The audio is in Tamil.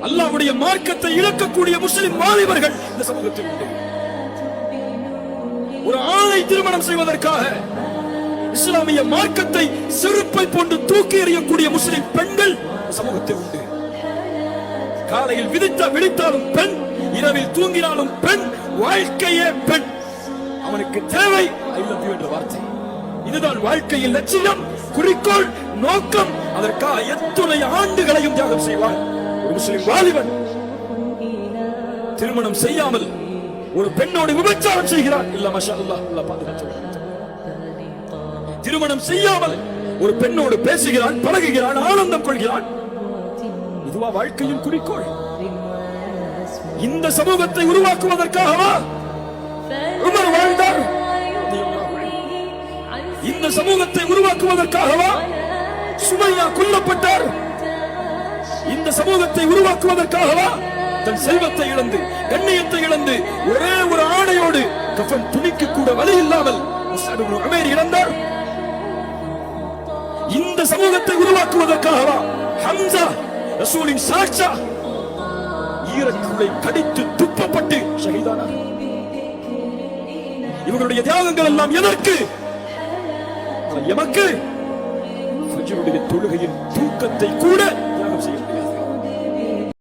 அல்லாஹ்வுடைய மார்க்கத்தை இழக்கக்கூடிய முஸ்லிம் வாலிபர்கள் இந்த சமூகத்தில் உண்டு. ஒரு ஆணை திருமணம் செய்வதற்காக இஸ்லாமிய மார்க்கத்தை செருப்பை போன்று தூக்கி எறியக்கூடிய முஸ்லிம் பெண்கள் சமூகத்தில் உண்டு. காலையில் விழித்தாலும் பெண், இரவில் தூங்கினாலும் பெண், வாழ்க்கையே பெண். அவனுக்கு தேவை ஐ லவ் யூ என்ற வார்த்தை. இதுதான் வாழ்க்கையின் லட்சியம், குறிக்கோள், நோக்கம். அதற்காக எத்தனை ஆண்டுகளையும் தியாகம் செய்வான் ஒரு முஸ்லிம் வாலிபன். திருமணம் செய்யாமல் ஒரு பெண்ணோடு விபச்சாரம் செய்கிறான். இல்ல மாஷா அல்லாஹ், அல்லாஹ் பாதுகாத்து. திருமணம் செய்யாமல் ஒரு பெண்ணோடு பேசுகிறான், பழகுகிறான், ஆனந்தம் கொள்கிறான். இதுவா வாழ்க்கையின் குறிக்கோள்? இந்த சமூகத்தை உருவாக்குவதற்காகவா உமர் வாழ்ந்தார்? இந்த சமூகத்தை உருவாக்குவதற்காகவா சுமையா கொல்லப்பட்டார்? இந்த சமூகத்தை உருவாக்குவதற்காகவா தன் செல்வத்தை இழந்து, கண்ணியத்தை இழந்து, ஒரே ஒரு ஆடையோடு கஃன் துணிக்கு கூட வழி இல்லாமல் முஸ்அப் இப்னு உமைர் இழந்தார்? இந்த சமூகத்தை உருவாக்குவதற்காகவா ஹம்சா ரசூலின் சாட்சா ஈரக்குள்ளை கடித்து துப்பப்பட்டு ஷஹீதானார்? இவர்களுடைய தியாகங்கள் எல்லாம் எதற்கு? எமக்கு ஃபஜ்ருடைய தொழுகையின் தூக்கத்தை கூட தியாகம் செய்ய முடியாது.